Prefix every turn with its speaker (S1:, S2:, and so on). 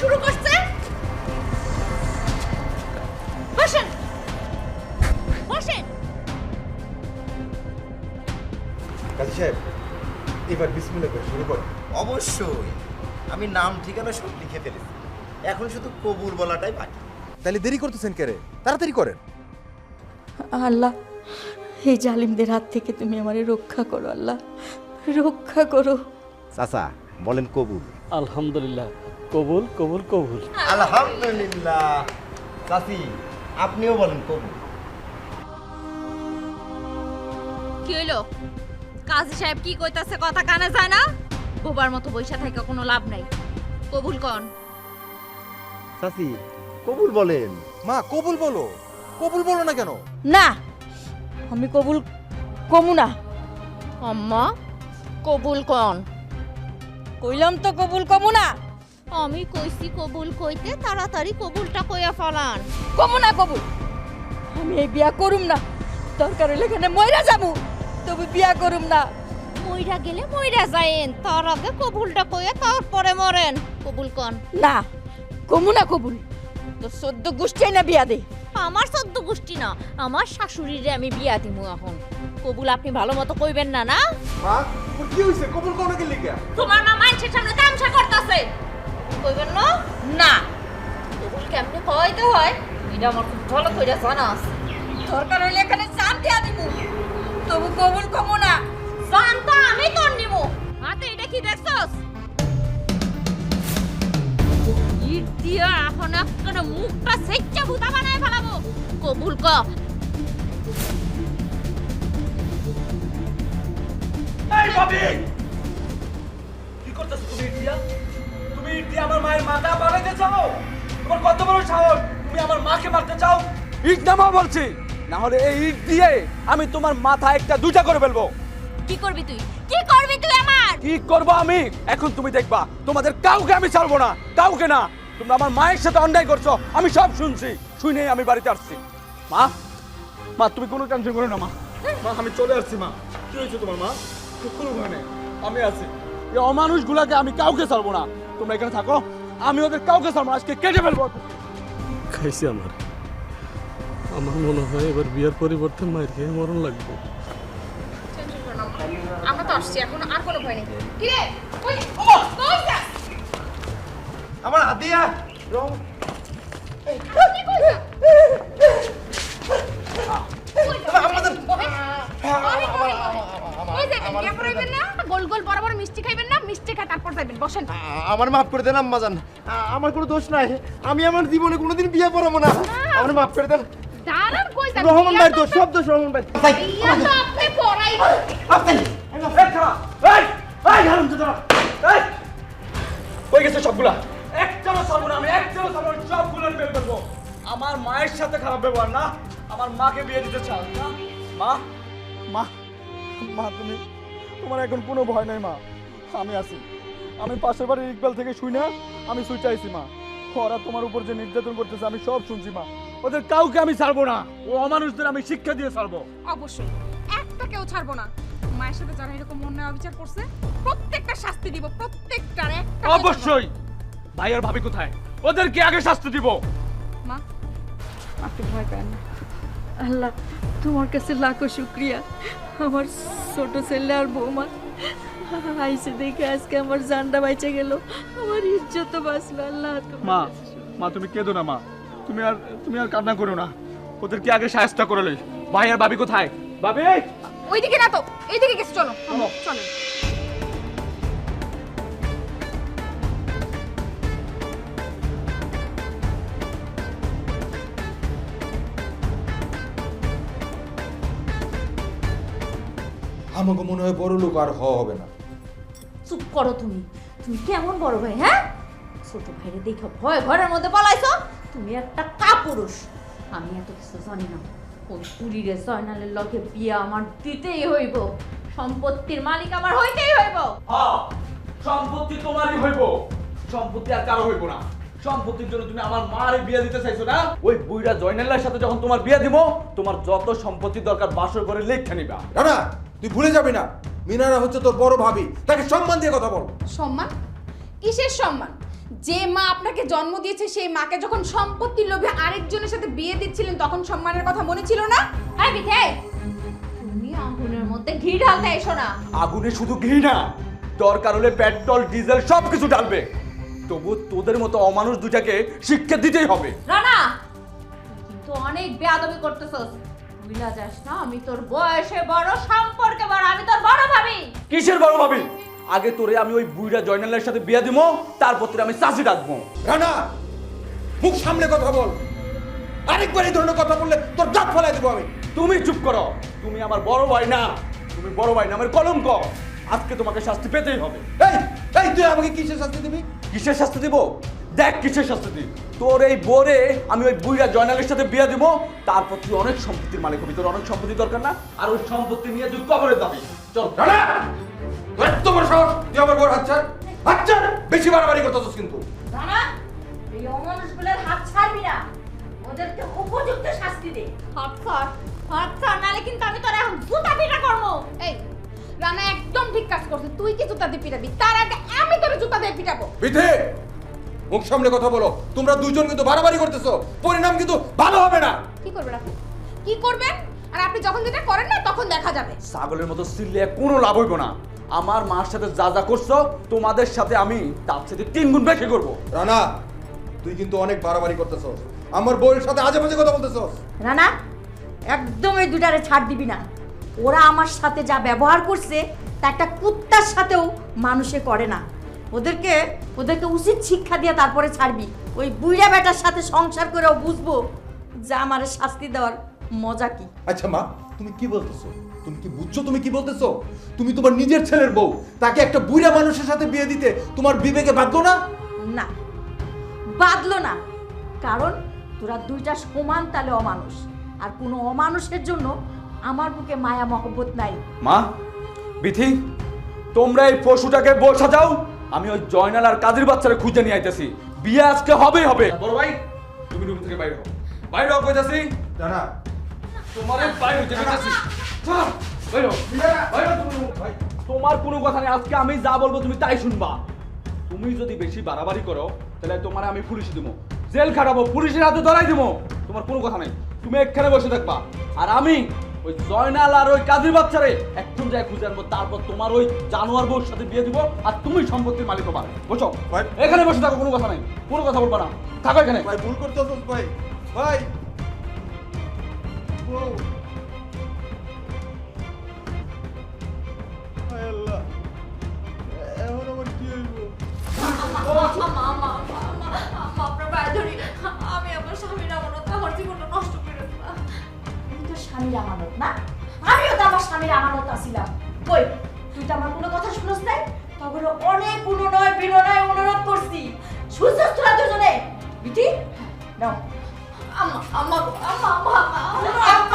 S1: শুরু করছে। বসেন বসেন।
S2: কাজী সাহেব, এবার বিসমিল্লাহ করে শুরু করুন।
S3: অবশ্যই, আমি নাম ঠিকানা সব লিখে ফেলেছি, এখন শুধু কবুল বলাটাই বাকি।
S2: তাহলে দেরি করতেছেন কেরে? তাড়াতাড়ি করেন।
S4: আল্লাহ, এই জালিমদের হাত থেকে তুমি আমারে রক্ষা করো আল্লাহ, রক্ষা করো।
S3: চাচা বলেন কবুল।
S5: আলহামদুলিল্লাহ, কবুল কবুল কবুল।
S3: আলহামদুলিল্লাহ। চাচি আপনিও বলেন কবুল।
S1: কি হইলো? কাজী সাহেব কি কইতাছে কথা কানে যায় না? বোবার মতো বইসা থেকে কোনো লাভ নাই। কবুল কন।
S3: চাচি কবুল বলেন।
S2: মা কবুল বলো। কবুল বলো না কেন?
S4: না, আমি কবুল কমু না।
S1: আম্মা কবুল কন।
S4: কইলাম তো কবুল কমু না।
S1: আমি কইছি কবুল কইতে তাড়াতাড়ি কবুলটা কইয়া ফেলান।
S4: কমু না কবুল। আমি এই বিয়া করুম না, দরকার হলে এখানে মইরা যাবো, তবে বিয়া করুম না।
S1: মইরা গেলে মইরা যায়েন, তার আগে কবুলটা কইয়া তারপরে মরেন। কবুল কন।
S4: না, কমু না কবুল। তো 14 গোষ্ঠী না বিয়া দে।
S1: আমার 14 গোষ্ঠী না, আমার শাশুড়িরে আমি বিয়া দিমু এখন। কবুল আপনি ভালো মতো কইবেন না না?
S2: মা তোর কি হইছে? কবুল কোন কে লিখা?
S1: তোমার মা মানুষের সামনে তামসা করতেছে। কইবেন না? না। কবুল কেমনে কইতে হয় এটা আমার খুব ভালো কইরা জানা আছে।
S4: দরকার হলে এখানে জান দিয়া দিব, তবু কবুল কমু না।
S1: জান তো আমি তোর নিমু। হাতে এটা কি দেখছস? ইট দিয়া এখন একটা মুখটা সেচ্চা ভূতা বানায় ফেলাবো। কবুল ক।
S5: এই ভাবি, কি করতেছো তুমি? ইন্ডিয়া, তুমি ইন্ডিয়া আমার মায়ের মাথা বানাইতে চাও? তোমার কত বড় সাহস, তুমি আমার মাকে মারতে চাও? ইট নামাও বলছি, না হলে এই ইট দিয়ে আমি তোমার মাথা একটা দুইটা করে ফেলবো।
S1: কি করবি তুই? কি করবি তুই আমার?
S5: কি করব আমি? এখন তুমি দেখবা, তোমাদের কাউকে আমি ছাড়বো না, কাউকে না। তোমরা আমার মায়ের সাথে অন্যায় করছো, আমি সব শুনছি, শুনেই আমি বাড়িতে আসছি। মা, মা তুমি কোনো টেনশন করো না মা। মা আমি চলে আসছি মা। কি হয়েছে তোমার মা? কোনো ভয় নেই, আমি আছি। এই অমানুষগুলাকে আমি কাউকে ছাড়বো না। তোমরা এখানে থাকো, আমি ওদের কাউকে ছাড়বো না, আজকে কেটে ফেলবো।
S6: খাইছি আমার মনে হয় এবার বিয়ের পরিবর্তে মায়ের খেয়ে মরণ লাগবে।
S1: আমরা তো আসছি, এখন আর কোনো ভয় নেই। কি রে? কই যা?
S3: আমার হাতিয়া রং
S1: কি কই যা?
S3: আমাদের
S1: গোল গোল বড় বড় মিষ্টি খাইবেন না? মিষ্টি খাই তারপর যাবেন। বসেন।
S3: আমার মাফ করে দেন আম্মাজান, আমার কোনো দোষ নাই, আমি আমার জীবনে কোনোদিন বিয়ে পড়াবো না, আমার মাফ করে দেন।
S1: দাঁড়ান, কই যাবেন?
S3: রহমান ভাই দোষ, সব দোষ রহমান ভাই।
S1: ইয়া তো আপনি পড়াই।
S5: কই গেছে সবগুলা? একটাও ছাড়বো না আমি, একটাও ছাড়বো না, সবগুলো বের করবো। আমার মায়ের সাথে খারাপ ব্যবহার না, আমার মাকে বিয়ে দিতে চাও না? মা, মা, মা তুমি, তোমার এখন কোনো ভয় নাই মা, আমি আছি। আমি পাশের বাড়ির ইকবাল থেকে শুই না, আমি সুইচ আইছি মা। ওরা তোমার উপর যে নির্যাতন করতেছে আমি সব শুনছি মা। ওদের কাউকে আমি ছাড়বো না, ও অমানুষদের আমি শিক্ষা দিয়ে ছাড়বো।
S7: অবশ্যই একটা কেউ ছাড়বো না। মায়ের সাথে যারা এরকম অন্যায় অবিচার করছে প্রত্যেকটা শাস্তি দিব, প্রত্যেকটার একটা।
S5: অবশ্যই। ভাই আর ভাবি কোথায়? ওদেরকে আগে শাস্তি দিব।
S7: মা
S4: আপনি ভয় পান না। আল্লাহ তোমার কাছে লাখো শুক্রিয়া, আমার ছোট ছেলে আর বৌমা আইসে দেখে আজকে আমার জানটা বাইচে গেল, আমার ইজ্জত বাঁচলো। আল্লাহ তোমার
S5: মা,
S4: কাছে শুকরিয়া।
S5: মা তুমি কেঁদো না মা, তুমি আর কান্না করো না। ওদেরকে আগে সাহায্য করে লই। ভাই আর ভাবি কোথায়? ভাবি,
S7: ওইদিকে না তো, এইদিকে গেছে। চলো চলো।
S2: আমাকে মনে হয় বড় লোক আর হওয়া হবে না।
S1: চুপ করো তুমি। তুমি কেমন বড় ভাই? হ্যাঁ, ছোট ভাইরে দেখো ভয় ঘরের মধ্যে পালাইছো। তুমি একটা কাপুরুষ। আমি এত কিছু জানি না। ওই পুরীরে জয়নালের লগে বিয়ে আমার দিতেই হইব। সম্পত্তির মালিক আমার হইতেই হইব।
S5: হ্যাঁ, সম্পত্তি তোমারই হইব, সম্পত্তি আর কারো হইব না। সম্পত্তির জন্য তুমি আমার মারে বিয়ে দিতে চাইছো না? ওই বুইড়া জয়নালের সাথে যখন তোমার বিয়ে দিব, তোমার যত সম্পত্তি দরকার বাসর করে লেখা নিবা।
S2: না, তুই ভুলে যাবি না, মিনারা হচ্ছে তোর বড় ভাবি, তাকে সম্মান দিয়ে কথা বল।
S7: সম্মান? কিসের সম্মান? যে মা আপনাকে জন্ম দিয়েছে সেই মাকে যখন সম্পত্তির লোভে আরেকজনের সাথে বিয়ে দিচ্ছিলেন তখন সম্মানের কথা মনে ছিল না?
S1: হ্যাঁ বিথে, তুমি আগুনের মধ্যে ঘি ঢালতে এসো না।
S5: আগুনে শুধু ঘি না, দরকার হলে পেট্রোল ডিজেল সবকিছু ঢালবে। তবু তোদের মতো অমানুষ দুটাকে শিক্ষা দিতেই হবে।
S1: রানা, তুই কিন্তু অনেক বেয়াদবি করতেছস। বুঝলা যাস না, আমি তোর বয়সে বড়, সম্পর্কে বড়, আমি তোর বড় ভাবি।
S5: কিসের বড় ভাবি? আগে তোরে আমি ওই বুইড়া জয়নালের সাথে বিয়ে দিবো, তারপর তোরে আমি চাচি ডাকবো।
S2: রানা, মুখ সামনে কথা বল। আরেকবার এই ধরনের কথা বললে তোর দাঁত ফেলাই দেবো আমি।
S5: তুমি চুপ করো। তুমি আমার বড় ভাই না, তুমি বড় ভাই না, আমার কলঙ্ক। আজকে তোমাকে শাস্তি পেতেই হবে।
S2: এই এই তুই আমাকে কিসের শাস্তি দিবি?
S5: কিসের শাস্তি দিব? দেখ কিসের শাস্তি দিই। তোর এই বোরে আমি ওই বুইড়া জয়নালের সাথে বিয়ে দিব, তারপর তুই অনেক সম্পত্তির মালিক হবি। তোর অনেক সম্পত্তি দরকার না? আর ওই সম্পত্তি নিয়ে তুই কবরে যাবি। চল।
S2: রানা, তোর এত বড় সাহস, তুই আমার বড় হাত ছাড়। হাত ছাড়, বেশি বাড়াবাড়ি করতেছিস কিন্তু।
S1: রানা, এই অমানুষগুলোর হাত ছাড়বি না, ওদেরকে উপযুক্ত শাস্তি দে। হাত ছাড়, নাহলে কিন্তু আমি তোর এখন জুতা পিটা করবো।
S7: এই রানা একদম ঠিক কাজ করছে। তুই কি জুতা দিয়ে পিটাবি? তার আগে আমি তোর জুতা দিয়ে পিটাবো।
S2: বিধে, মুখ সামনে কথা বলো। তোমরা দুইজন কিন্তু বাড়াবাড়ি করতেছো, পরিণাম কিন্তু ভালো হবে না।
S7: কি করবেন আপনি? কি করবেন? আর আপনি যখন যেটা করেন না তখন দেখা যাবে।
S5: ছাগলের মতো চিল্লিয়ে কোনো লাভ হইব না। আমার মার সাথে যা যা করছো, তোমাদের সাথে আমি তার সাথে 3 গুণ বেশি করবো।
S2: রানা, তুই কিন্তু অনেক বাড়াবাড়ি করতেছস। আমার বউয়ের সাথে আজে বাজে কথা বলতেছস।
S8: রানা, একদম এই দুটারে ছাড় দিবি না। ওরা আমার সাথে যা ব্যবহার করছে তা একটা কুত্তার সাথেও মানুষে করে না। ওদেরকে উচিত শিক্ষা দিয়ে তারপরে ছাড়বি। ওই বুইড়া বেটার সাথে সংসার করেও বুঝবো যে আমার শাস্তি দেওয়ার মজা কি।
S2: আচ্ছা মা, তুমি কি বলতেছো? তুমি কি বুঝছো তুমি কি বলতেছো? তুমি তোমার নিজের ছেলের বউ, তাকে একটা বুড়া মানুষের সাথে বিয়ে দিতে তোমার বিবেকে বাধ্য না?
S8: না, বাদলো না। কারণ তোরা দুইটা সমান তালে অমানুষ। আর কোনো অমানুষের জন্য আমার বুকে মায়া মহব্বত নাই।
S5: মা, বিথি, তোমরা এই পশুটাকে বউ সাজাও। আমি ওই জয়নাল আর কাজীর বাচ্চারা খুঁজে নিয়ে আইতেছি। বিয়ে আজকে হবেই হবে। বড় ভাই, তুমি রুম থেকে বাইরে হও। বাইরে হও কইতাছি।
S2: রানা,
S5: তোমারে বাইরে হইতে কইতাছি। চল, বাইরে হও। বাইরে হও তুমি। ভাই, তোমার কোনো কথা নেই। আজকে আমি যা বলবো তুমি তাই শুনবা। তুমি যদি বেশি বাড়াবাড়ি করো, তাহলে তোমারে আমি পুলিশে দেবো, জেল খাটাবো, পুলিশের হাতে ধরাই দেবো। তোমার কোনো কথা নেই। তুমি এখানে বসে থাকবা, আর আমি ওই জয়নাল আর ওই কাজীর বাচ্চারে একদম যায় খুঁজে আনবো। তারপর তোমার ওই জানোয়ার বউর সাথে বিয়ে দিব, আর তুমি সম্পত্তির মালিক হবা। বুঝছো?
S2: ভাই,
S5: এখানে বসে থাকো, কোনো কথা নাই, কোনো কথা বলবা না। থাকো এখানে।
S2: ভাই ভুল করতেছস ভাই। ভাই, বউ। হায় আল্লাহ, এখন আমার কি হইব?
S1: আপনার পায়ে ধরি, আমি আমার স্বামীর আমানত আমার জীবনটা নষ্ট করে দিলাম।
S8: আমি তো স্বামীর আমানত না? আমিও তো আমার স্বামীর আমানত আছিলাম। কই, তুই তো আমার কোনো কথা শুনস নাই? তখন অনেক বিনয় অনুরোধ করছি। শুনছিস তোরা দুজনে? বিটি, নাও।
S1: আম্মা, আম্মা, আম্মা, আম্মা, আম্মা,